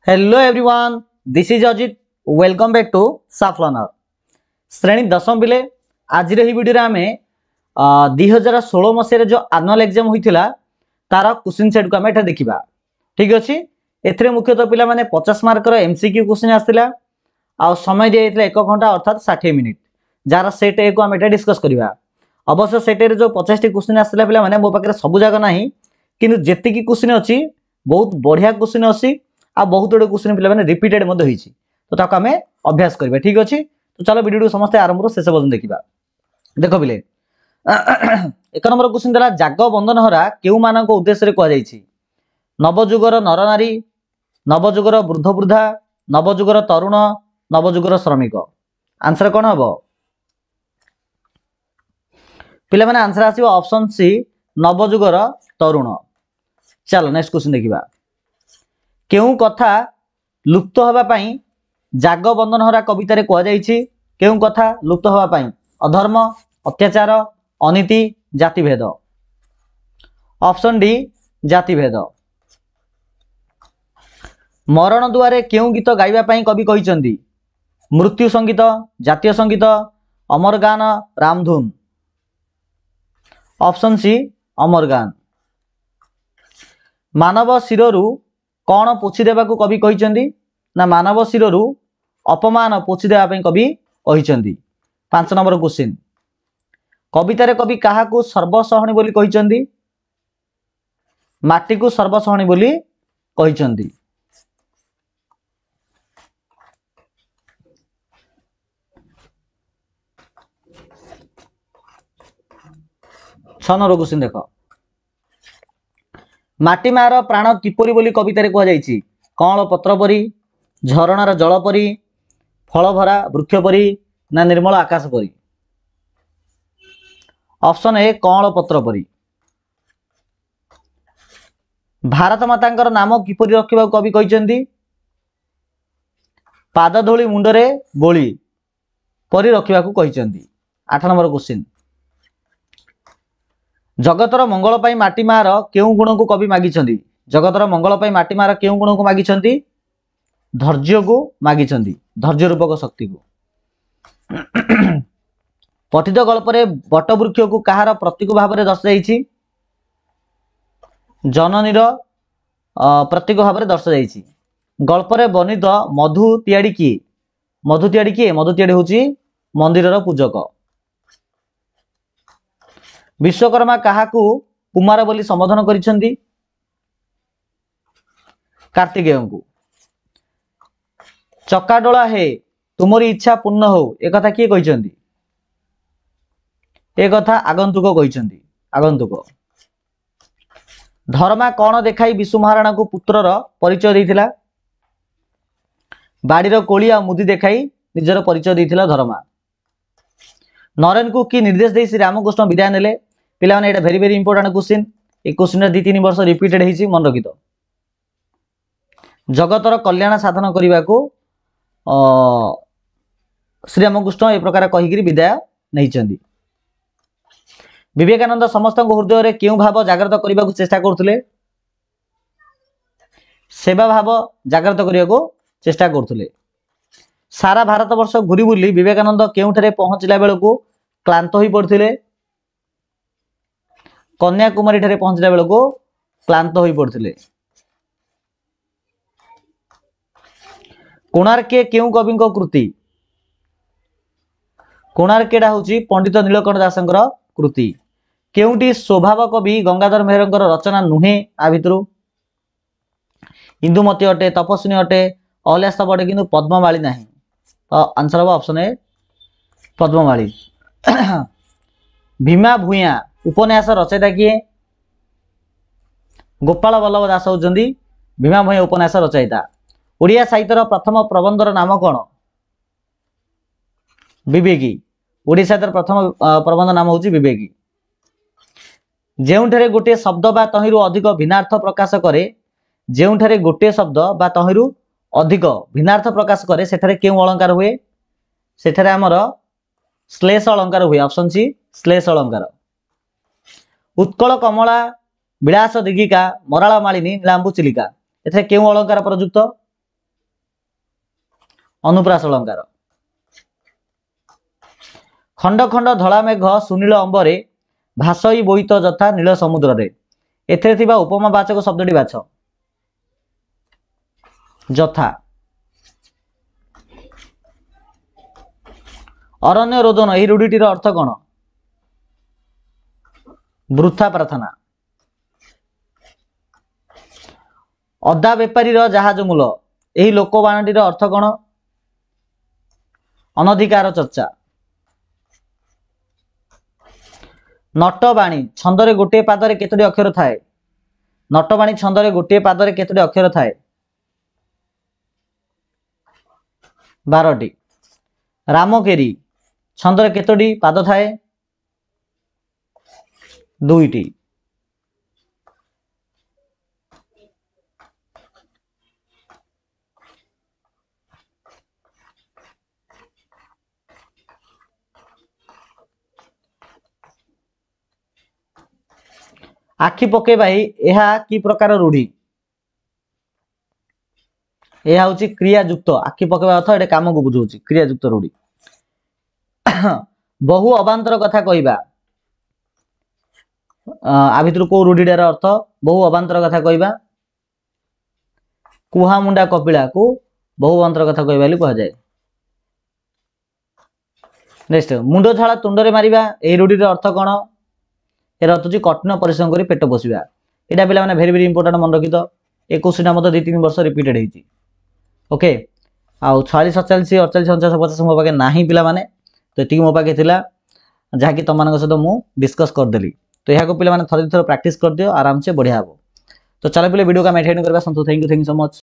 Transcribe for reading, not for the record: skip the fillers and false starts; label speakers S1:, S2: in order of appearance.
S1: Hello everyone, this is Ajit. Welcome back to Saaf learner. श्रेणी दशम पिले आज भिडियो आम 2016 मसीह जो आनुअल एग्जाम होता तार क्वेश्चन सेट को आम देखा। ठीक अच्छे ए मुख्यतः पिला माने 50 मार्कर एमसीक्यू क्वेश्चन आसाला आ समय दी 1 घंटा अर्थात 60 मिनिट जार सेट ए को आम डिस्कस करवा। अवश्य सेट ए जो 50 टी क्वेश्चन आसाला पिला माने मो पाखे सब जगह ना कि जेति क्वेश्चन अच्छी बहुत बढ़िया क्वेश्चन अच्छी आ बहुत गुड क्वेश्चन पिला माने रिपीटेड तो ताको आमे अभ्यास करबा। ठीक अछि तो चलो वीडियो समस्त आरंभ रो शेष पर्यंत देखिबा। देखो बिले एक नंबर क्वेश्चन देला जाग बंधन हरा केउ मानक उद्देश्य रे कोआ जाईछि। नवजुगर नर नारी, नवजुगर वृद्ध वृद्धा, नवजुगर तरुण, नवजुगर श्रमिक। आंसर कोन हबो पिला माने? आंसर आसीबो ऑप्शन सी नवजुगर तरुण। चलो नेक्स्ट क्वेश्चन देखिबा। केउ कथा लुप्त हवा पाई जाग बंधन हरा कवितारे कह जाइछि। केउ कथा लुप्त हवा पाई? अधर्म, अत्याचार, अनीति, जातिभेद। Option D जातिभेद। मरण दुआरे केउ गीत गाइबा पाई कवि कहिसंती? मृत्यु संगीत, जातीय संगीत, अमर गान, रामधुन। ऑप्शन सी अमर गान। मानव शिररु कौन पोछि देबाकू कवि कहिसंती? ना मानव शिररु अपमान पोछि देबा पई कवि कहिसंती। 5 नंबर क्वेश्चन कवितारे कवि काहाकू सर्वसहनी बोली कहिसंती? माटी को सर्वसहनी बोली कहिसंती। 6 नंबर क्वेश्चन देखो। माटी मार प्राण किपरि बोली कवितारे कह जाइछि? कौन पत्र परी, झरणार जल परी, फल भरा वृक्ष परी, ना निर्मल आकाश परी। ऑप्शन ए कौन पत्र परी। भारत मातांकर नाम किपरि रखिबा कवि कहिसंती? पाद धूली मुंडरे बोली परी रखिबा कहिसंती। 8 नंबर क्वेश्चन जगतर मंगल पाई माटी मार केउ गुण को कवि मागिछंती? जगतर मंगल पाई माटी मार केउ गुण को मागिछंती? धैर्य को मागिछंती, धैर्य रूपक शक्ति को। पठित गल्प रे बट वृक्ष को कहार प्रतीक भाव में दर्शाଯାଇଛି? जननीर प्रतीक भाव में दर्शाଯାଇଛି। गल्प रे वर्णित मधु तियाड़ी किए? मधु तियाड़ी किए? मधु तियाड़ी होची मंदिरर पूजक। विश्वकर्मा काहाकू कुमार बोली संबोधन करिसंती? कार्तिकेय को। चकाडोला हे तुमरी इच्छा पूर्ण हो एक कथा किए कहिसंती? एक कथा आगंतुक कहिसंती, आगंतुक। धर्मा कौन देखाई विशु महाराणा को पुत्रर परिचय देइथिला? बाड़ीर कोली आ मुदी देखाई निजर परिचय देइथिला धर्मा। नरेन को की निर्देश दे श्री रामकृष्ण विदाय नेले? पिला माने एटा वेरी वेरी इंपोर्टेंट क्वेश्चन। ए क्वेश्चन 2-3 वर्ष रिपीटेड होईची, मन रखितो। जगतर कल्याण साधन करने को श्री रामकृष्ण ए प्रकार कहिगिरी विदाय नहीं। विवेकानंद समस्त हृदय रे केउ भाव जागृत करने को चेष्टा करथुले? सेवा भाव जागृत करने को चेष्टा करथुले। सारा भारत वर्ष घुरी बुली विवेकानंद केउठारे पहुंचला बेलको क्लांत होई पड़थिले? कन्याकुमारी ठारे पहुंचला बेलको क्लांत होई पड़थिले। कोणार्के केउ कविंक कृति? कोणार्केटा होची पंडित नीलकंठ दासंकर कृति। केउटी स्वभाव कवि गंगाधर मेहरंकर रचना नुहे? आ भितरु इंदुमती अटे, तपस्विनी अटे, अल्यास्तव अटे, किंतु पद्ममाली नाही। तो आंसर हम ऑप्शन ए पद्ममाली। भीमा भूया उपन्यास रचयिता किए? गोपाल वल्लभ दास होचंदी भीमा भूया उपन्यास रचयिता। ओडिया साहित्यर प्रथम प्रबंधर नाम कौन? विवेकी। ओडिया साहित्यर प्रथम प्रबंध नाम होची विवेकी। जेउठारे गोटे शब्द बा तहिरु अधिक भिन्नार्थ प्रकाश करे, जेउठारे गोटे शब्द बा तहिरु अधिक भिन्नार्थ प्रकाश करे सेठारे केउ अलंकार हुए? सेठारे हमर श्लेष अलंकार हुए। ऑप्शन सी श्लेष अलंकार। उत्कल कमला विलास दीघिका मराला मालिनी नीलांबु चिलिका एथे केउ अलंकार प्रयुक्त? ଅନୁପ୍ରାସ अलंकार। खंड खंड धला मेघ सुनील अंबरे भासई बोईत जथा नील समुद्र रे एथे थिबा उपमावाचक शब्दटी बाछ। जथा। अरण्य रोदन एही रूढ़ीटीर अर्थ कौन? वृथा प्रार्थना। अदा बेपारी जहाज मूल एही लोकबाणटीर अर्थ कौन? अनधिकार चर्चा। नटबाणी छंदरे गोटे पादरे केतोटी अक्षर थाए? नटबाणी छंदरे गोटे पादरे केतोटी अक्षर थाए? 12टी। रामकेरी छंदरे केतोटी पाद थाए? 2टी। आखि पकेबा यह कि प्रकार रूढ़ी? यह हूँ क्रियायुक्त। आखि पकेबा अर्थ ये काम को बुझाऊँ क्रियायुक्त रूढ़ी। बहु अबांतर कथा कहवा आ भितर को रूढ़ीटार अर्थ बहु अबांतर कथा कहवा? कुहा मुंडा कपिला को बहु अबांतर कथा कहवा कह जाए। नेक्स्ट मुंड झाड़ा तुंडरे मारिबा ए रूढ़ीर अर्थ कौन? यार अर्थ हूँ कठिन परिश्रम कर पेट पोषा। यहाँ पे भेरी भेरी इंपोर्टाट मन रखी तो ये क्वेश्चन मत 2-3 वर्ष रिपीटेड होती। ओके आउ 46 47 48 49 50 मो पाखे ना पे तो ये मो पाखे जहाँकि तुम सहित मुझे डिस्कस करदेली तो यहाँ पे थोड़े थोड़ा प्राक्ट कर दियो आराम से बढ़िया हम। तो चलो पे वीडियो का मेंटेन करवा। Thank you so much.